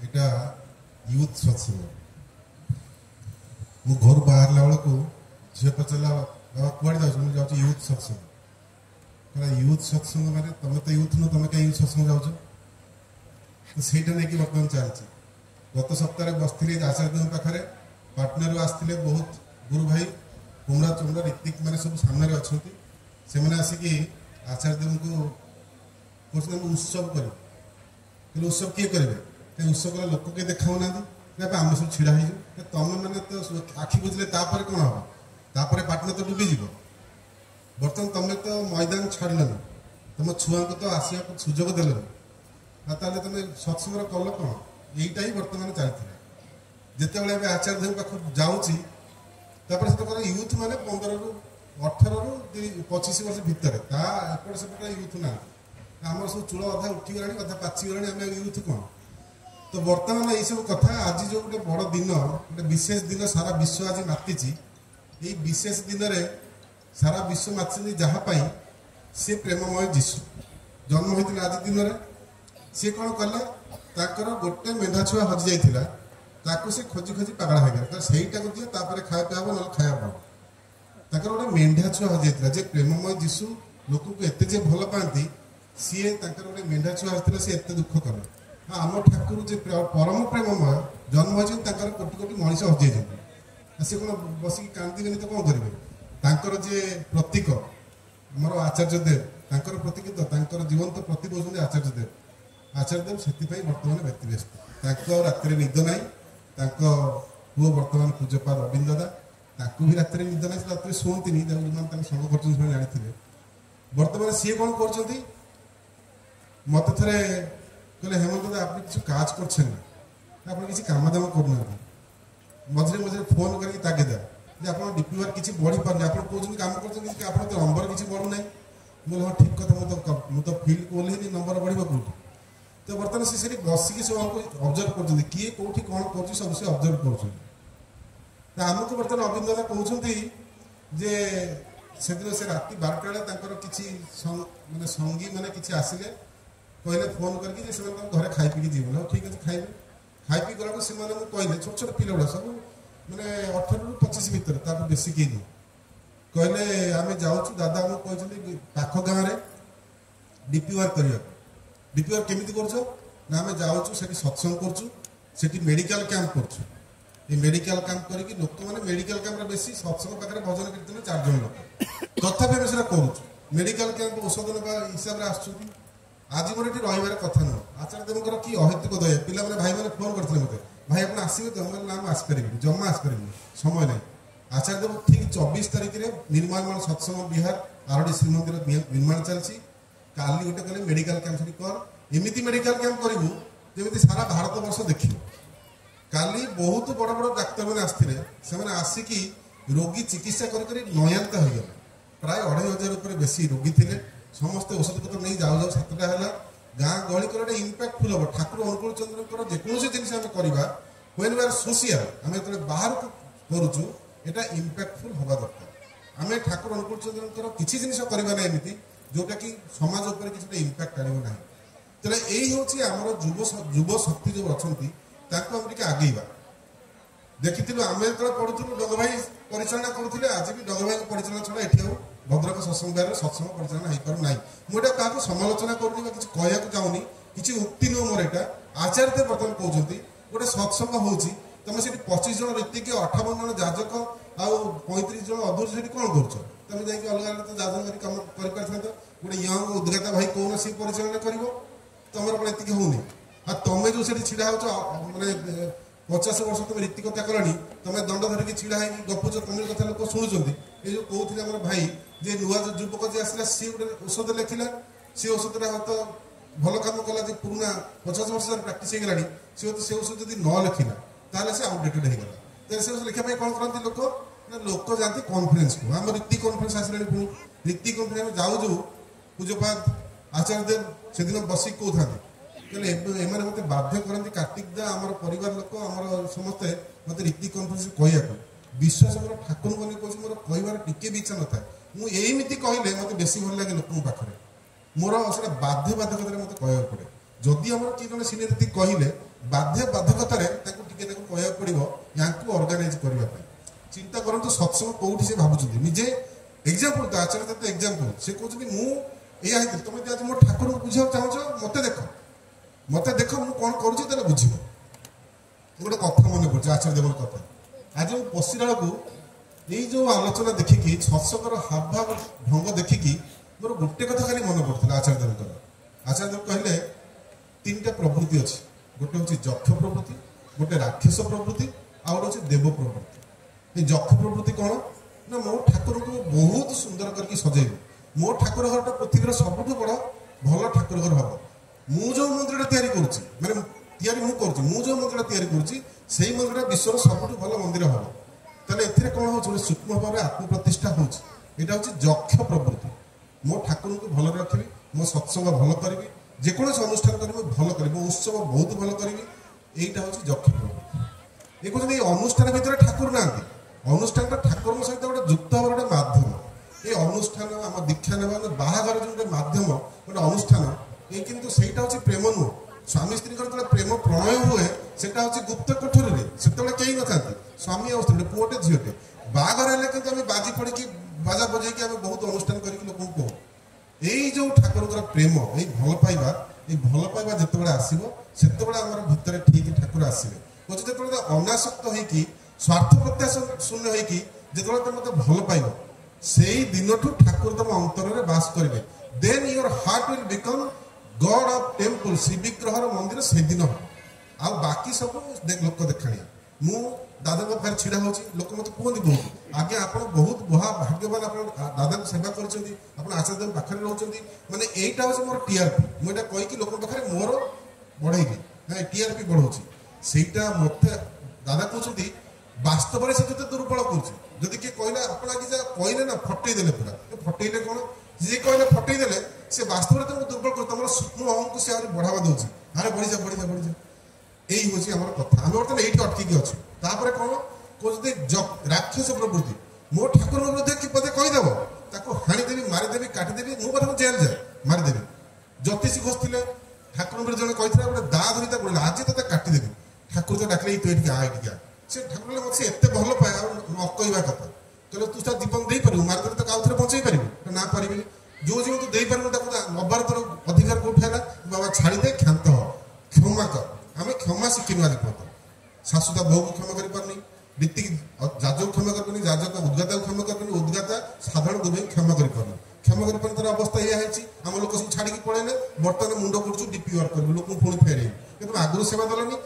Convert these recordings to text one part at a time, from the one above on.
এটা यूथ सत्संग मु घर बाहर बेलू झील पचारा बाबा कौड़े जाऊँ यूथ सत्संग यूथ सत्संग माने तुम तो यूथ नु तुम क्या यूथ सत्संग जाऊँ तो सहीटा नहीं बर्तमान चलती गत सप्ताह बसती आचार्य पाखे पाटना आसते बहुत गुरु भाई कुमड़ा चुमड़ा ऋतिक मैंने सब सामने अच्छा से मैंने आसिकी आचार्य को उत्सव कर उत्सव किए करेंगे उत्सव कला लोक किए देखा आम सब छिड़ा हो तुम मैंने तो आखि बुझे कौन हम तापर पाटना तो डूबीज बर्तमान तुम तो मैदान छाड़लन तुम छुआ को तो आसा सुजोग देलन तुम सत्संग कल कौन यहीटा ही बर्तमान चलता जिते आचार्य पाख जाऊँगी यूथ मैंने 15 ରୁ 18 ରୁ 25 वर्ष भितर एपट सेपट यूथ ना आम सब चूल अधा उठीगला अधा पाचिगला आम यूथ कौन तो बर्तमान यही सब कथा आज जो गोटे बड़ दिन गोटे विशेष दिन सारा विश्व आज माति ये विशेष दिन में सारा विश्व माति जहाँपाई सी प्रेममय जीशु जन्म होता आज दिन में सी कौन कले ताकर गोटे मेधा छुआ हजि जाइथिला ताको से खोजी खोजी पागला हो गया सहीटा को दिए तापर खाया पिया ना खाया पाओ ताकर गोटे मेढा छुआ हजि जाइथिला जे प्रेममय जीशु लोक को एते जे भल पाती सी गोटे मेढा छुआ हजि सी एत दुख कले आम ठाकुर जे परम प्रेममय जन्म होती कोटि कोटि मनीष हजि जाइछन्ति सी कौन बसिक कांदिबेनि तो कौन करेंगे जे प्रतीक आमर आचार्य देव प्रतीक तो जीवंत प्रतीक होती आचार्य देव से बर्तमान व्यक्तिव्यस्त रात निद ना पुओ बर्तमान पूज्यपाद अरविंद दादा भी रात निद ना रात शुणती जो संग कर जानी बर्तमान सी कौन कर मत थे कहले हेमंत दादा आप किसी काज कर किसी काम दाम करना मझे मझे फोन करके तागिदा जे आप डीपीआर किसी बढ़ी पारे आप कौन काम कर तो नंबर किसी बढ़ू ना बोले हाँ ठीक कथा मुझे फिल्ड को ओह्लैनी नंबर बढ़ कौटी तो बर्तमान से बसिकी सब ऑब्जर्व कर किए कौटी कौन कर सब से ऑब्जर्व कर आमको बर्तमान अरविंद दादा कहते जे से दिन से रात 12टा बेले किसी माने संगी मैंने किसी आसिले कहले फोन करके घरे खाई पी जी बोले ठीक अच्छे खाइबे खाई पी गला से कहले छोट छोट पिला गुड़ा सब मैंने 18 ରୁ 25 भितर तार बेसी किए कहले आम जाऊँ दादा आम कहते पाख गाँव में डीपीआर करने डीपीआर केमी कर आम जाऊँ सत्संग कर मेडिकल कैंप कर मेडिकल कैंप करके लोक मैंने मेडिकल कैंप बेसी सत्संग पाखे भजन कीर्तन 4 जन लोक तथापि आम कर मेडिकल कैंप औषध ना हिसाब से आस आज मोर ये रही कथा नुह आचार्य देवर कि अहेतुक दया पिला भाई मैंने फोन करते मत भाई आप आसवे तो ना आसपारे जमा आसपारे समय ना आचार्य देव ठीक 24 तारिख में निर्माण सत्संग विहार आरडी श्रीमंदिर निर्माण चलती काली गोटे कहले मेडिकल कैंप कर एमती मेडिकल कैंप करूँ जमी सारा भारत वर्ष देख काली बहुत बड़ बड़ डाक्तर मैंने आसते से आसिकी रोगी चिकित्सा कर नयांत हो गला प्राय 2500 बेसी रोगी थे समस्त औषध पत्र नहीं जाऊ जाऊ 7टा है गाँ गहली कर इम्पैक्टफुल हम ठाकुर अनुकूल चंद्र जेकोसी जिन आम करवा व्हेन वी आर सोशियल आम जो बाहर करुचु एटा इम्पैक्टफुल हवा दरकार आम ठाकुर अनुकूल चंद्र किसी जिन करवा ना एमती जोटा कि समाज उपर किसी इम्पैक्ट आने ना तेरे यही हूँ आम युव शक्ति जो अच्छा आम टे आगेवा देखी आम जो पढ़ुलू डग भाई परिचालना करुले आज भी डग भाई परिचालना छड़ा ये भद्रक सत्संग विहार सत्संग परिचालना हो पार ना मुझे क्या समालोचना करूँ कि कहना चाहूनी किसी उक्ति नुह मोर यहाँ आचार्य बर्तमान कहते गोटे सत्संग हो तुम से 25 जन ऋतिक 58 जन जाजक आउ 35 जन अधूर से कौन कर तुम जाकि अलग अलग जाजक कम कर गोटे यंग उद्गाता भाई कौन सी परिचालना कर तुम कौन ये होनी तुम जो छिड़ा हो मैंने 50 वर्ष तुम रीतिकता कलानी तुम दंड धरिकी छिड़ा है गपुच तुम कथा लोक शुणुंट ये जो कहते आम भाई जे नुआ जो युवक जी आसला सी गोटे औषध लिखला सी औषध तो भल कम कला जो पुराना 50 वर्ष प्राक्ट हो गलानी सी से औषध जब न लिखला ताले से आउटडेटेड हो गला से लिखा कौन करते लोक लोक जाती कॉन्फ्रेंस को आम रीति कॉन्फ्रेंस आसला पुणी रीति कॉन्फ्रेंस जाऊ जो पूज्यपाद आचार्य देव से दिन बसिक कहते कहले एम मत बाध्य करती कार्तिक दा आम परिवार लोक आम समस्ते मत रीति कॉन्फ्रेंस कहया विश्वास मोर ठाकुर बनी कह मोर कहबार टिके भी इच्छा न था मुझे कहले मत बेसी भल लगे लोक पाखे मोर से बाध्य बाधकता मत कह पड़े जदि आम किए जन सिनियर कहले बाध्य बाधकतार कहना पड़ो या अर्गानाइज करने चिंता करूँ सत्संग कौटी से भावुं निजे एग्जाम्पल तो आचार्य तो एग्जाम्पल से कहते मुझे तुम आज मो ठाकुर को बुझा चाहो मत देख मुझे कौन करुँच बुझ गोटे कथा मन पड़े आचार्य देव कथा आज पशिला को ये जो आलोचना देखिकी सत्संगर हाव भाव ढंग देखिकी मोर गोटे कथा खाली मन पड़ता आचार्य देव कहले तीन टा प्रवृत्ति अच्छी गोटे हूँ यक्ष प्रवृत्ति गोटे राक्षस प्रवृत्ति आ गोटे देव प्रवृत्ति यक्ष प्रवृत्ति कौन ना मो ठाकुर को बहुत सुंदर करके सजेब मो ठाकुर घर पृथ्वी सबुठ बड़ भल ठाकुर घर हम मु जो मंदिर तैयारी माने तैयारी मु जो मंदिर तैयारी से मंदिर विश्वर सबुठ भल मंदिर हम ताले एथिरे कौन हो सूक्ष्म भाव में आत्मप्रतिष्ठा होची एटा होची यक्ष प्रवृत्ति मो ठाकुर को भल रखी मो सत्संग भल करी जेकोसी अनुष्ठान करी भल करी मो उत्सव बहुत भल करी यहीटा हूँ यक्ष प्रवृत्ति ये कहते अनुष्ठान भितर ठाकुर ना अनुष्ठान ठाकुर सहित गोटे जुक्त हर गोटे मध्यम ये अनुष्ठान आम दीक्षा ना बाहागर जो गोटे मध्यम गोटे अनुष्ठान ये किंतु सेटा हूँ प्रेम नुह स्वामी स्त्री जो प्रेम प्रणय हुए सेटा हूँ गुप्त कोठरी से कहीं न था स्वामी और स्त्री पुओटे झीटे बाहागर है बाजी पड़ी बाजा बजे बहुत अनुष्ठान करके लोक कहूँ यही जो ठाकुर प्रेम यही भल पाइबा जिते आसो से भितर ठीक ठाकुर आसवे जो अनासक्त होगी स्वार्थ प्रत्याशा शून्य होगी जो मत भल पाइब से दिन ठाकुर तुम अंतर में बास करेंगे then your heart will become god of temple श्री विग्रह मंदिर से दिन आ बाकी सब लोक देखाणिया मु दादा पाखे छिड़ा हो लोक मत कहते बहुत आगे आप बहुत भाग्यवान आप दादा सेवा कर आचार्य पाखे रोचे मैंने यहीटा हूँ मोर टीआरपी मुझे कहीकि लोक पाखे मोर बढ़ेगी टीआरपी बढ़ाऊँगी सेटा मत दादा कहते बास्तव में से दुर्बल करुँच किए कहला आप कहले ना फटेदेले पूरा फटेले कौन जी कहले फटेदेले से वास्तव में तुमको दुर्बल कर तुम स्वप्न अहम को सी बढ़ावा दूसरी अरे बढ़ी जा बढ़ी जा बढ़ी जा यही हूँ आम कथा आम बर्तमान ये अटकिकी अच्छे तापर कौन कहते राक्षस प्रवृत्ति मो ठाकुर विरुद्ध कि पदे कहीदेव ताको हाणीदेवी मारिदेवी काटिदेवी मु कथा जेल जाए मारिदेवी ज्योतिषी घोष थे ठाकुर विरुद्ध जन कही गोटे दा धरी बोला आज तो काटिदेवी ठाकुर तो डाकिले तू ये आ से ठाकुर मत से एत भल पाए न कहवा कथा कहले तू ता जीवन दे पारू मारिदेवी तो आउ थे बचाई पारि ना पारि जो जीवन तू दे पारू नबार तोर अधिकार कौटी है बाबा छाड़ीदे क्षांत क्षमा कर आम क्षमा शिखिनु आज पर्यटन शाशुता बहु को क्षमा कर रीति जाजक क्षमा कर जाजक उद्गाता को क्षमा कर उद्गाता साधारण दुबई क्षमा कर क्षमा कर तार अवस्था यह है आम लोक सब छाड़ी पड़े बर्तमान मुंड कर डीपी वर्क कर लोक पुणी फेर कि आगुरी सेवा देनी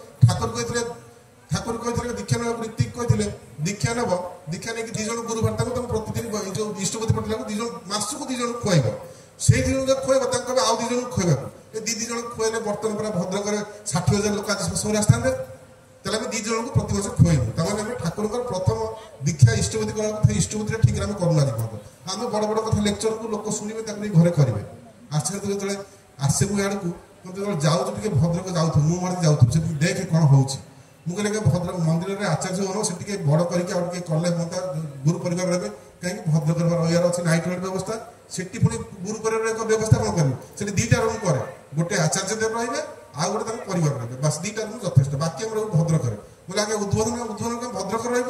ठाकुर कहते दीक्षा नब ऋतिक कहते दीक्षा नब दीक्षा नहीं दीज गुरुवार तुम प्रतिदिन जो इष्टपति पटेल दीज मसक दीज खुआब से दिन खुआब आउ दीज खुआवा दीदी जन खुआले बर्तमान पूरा भद्रक 60,000 लोक आज शोष आसते तेल आम दीज को प्रति वर्ष खुआबू तमें ठाकुर प्रथम दीक्षा इष्टपति कथा इष्टपति ठीक आम करूना आज आम बड़ बड़ कथा लेक्चर को लोक शुणे घरे करेंगे आश्चर्य जो आसबू आड़ को जाऊँ भद्रक जाऊँ मुझे जाऊँ देख कौन हो मुझे भद्रक मंदिर में आचार्य हो से बड़ करके कले मत गुरु परिवार रहे कहीं भद्रक रही अच्छे नाइट रोड व्यवस्था से पुणी गुरु परिवार एक व्यवस्था कौन करेंगे से दीटा रूम करे गोटे आचार्य देव रही आ गए परिवार रहे बस दीटा रूम यथेष बाकी हम भद्रक बोले आगे उद्बोधन भद्रक रही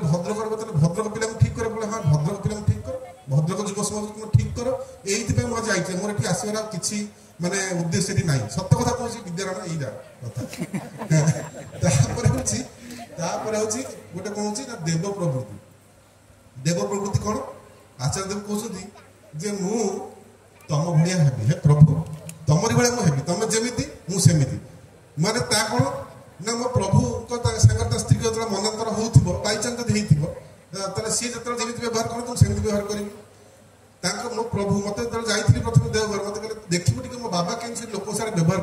भद्रक भद्रक पिला ठीक करे बोले हाँ भद्रक पिला ठीक कर भद्रक युव समाज ठीक कर यही मुझे जाइए मोर ये आसबार किसी माने उद्देश्य ना सत कथा कौन विद्यारायण यही कथा गोटे कौन हो देव प्रवृत्ति कौन आचार्य देव कहते जे मु तम भाया हेबी हे प्रभु तमरी भाया मुझे तुम जमी मुझे माने ता कौन ना मो प्रभु सागर स्त्री को जो मनांतर हो बाईचान्स जब होता सी जो जमी व्यवहार कर तुम सेमती व्यवहार करी मो प्रभु मत जो जाइए प्रथम देवघर मत कहते देखिए टी मो बाबा कहीं लोक सारे व्यवहार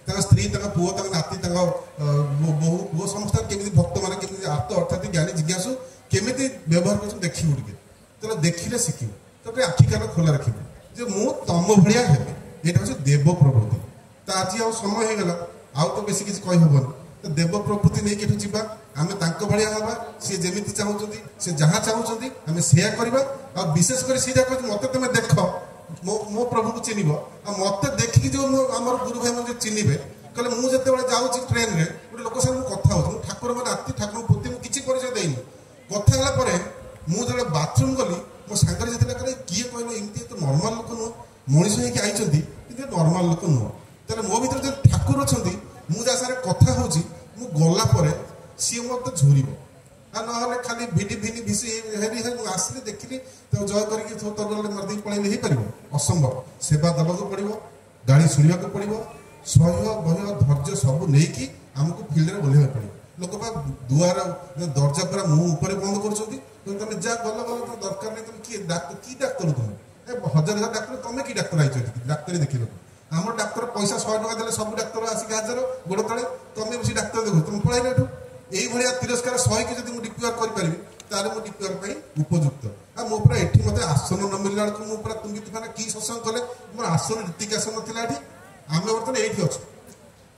कर स्त्री पुओ नाती बहु पुओ समस्त केमी भक्त मैंने केमी आर्त अर्थात ज्ञानी जिज्ञासु केमी व्यवहार कर देखिए टे तेल देखिले शिखु तो आखि कान खोला रखिए जे मु तम भाया हेबी ये हूँ देव प्रवृत्ति तो आज आ समय होगा आउ तो बेसी किसी कहीहबन तो देव प्रवृत्ति नहीं कि जावा आम भाया हाँ सी जमी चाहते सी जहाँ चाहते आम से करवा विशेष कर सी कहते मत तुम देख मो प्रभु को चिन्ह आ मत देखिकी जो आम गुरु भाई मैंने चिन्हे कहले मुझे जाऊँगी ट्रेन में गोटे लोक साथ कथा हो ठाकुर मैंने राति ठाकुर प्रति किसी परिचय देनी कथा है मुझे बाथरूम गली मो सांगे कहले किए कहल एमती तो नर्माल लोक नुह मनीष होती नर्माल लोक नुह तेरे मो भर जो ठाकुर अच्छा मुझे सारे कथा हूँ गला सी मत झुर आ ना खाली भिडी भिडी भिसी हेरी आसिले देखिली तो जय करके तरल मारदी पड़े हो पार असंभव सेवा दबाक पड़ो गाड़ी शुणा पड़ो सह बह धैर्य सब नहीं आमको फिल्ड में ओह्लैया पड़ो लोक दुआर दरजा पूरा मुँह ऊपर बंद कर तुम जा गल गल तुम दरकार नहीं तुम किए कि डाक्तर तुम हजार हजार डाक्तर तुम कि डाक्तर आई डाक्तर देख आम डाक्तर पैसा 100 टका देले सब डाक्तर आसिक हाजर गोड़ तले तुम बस डाक्तर देख तुम पढ़ाई एठू यही तिरस्कार सही जब मुझे डीपीआर करें ताले मो डीपीआर उपयुक्त आ मो पूरा एठी मते आसन न मिलला बेलू मो पूरा तुंगी तुफान की सत्संग कले मोर आसन रीतिक आसन नथिला एठी आमे बर्तमान एठी अछु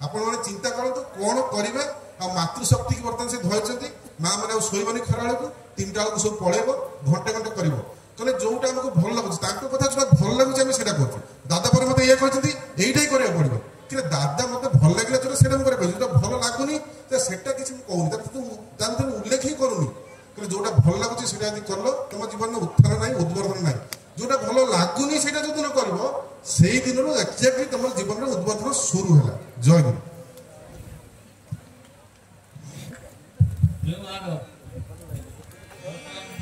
आपण माने चिंता करंतु कोन करिवे आ मातृशक्ति की बर्तमान से धरछंती मां माने शोइबनी खरा बेलू 3टा बेलू सब पळेबो घंटे घंटे करिवो कहले जोटा हमको भल लगुच तांको कथा जोटा भल लगुच आमे सेटा करछु दादा पर मते ये कहछंती एइटाई करिया पड़िबो कि दादा मते भल लागले जोटा सेटा हम करे जोटा भल लागुनी तो सेटा किछि कहूनी तू जानते उल्लेख ही करूनी कि जोटा भल लगुच सेटा यदि करलो तुम जीवन में उत्थान नहीं उद्वर्धन नहीं जोटा भल लागुनी सेटा जो दिन करबो सेही दिन एक्जेक्टली तुम जीवन में उद्वर्धन शुरू होला जय गुरु।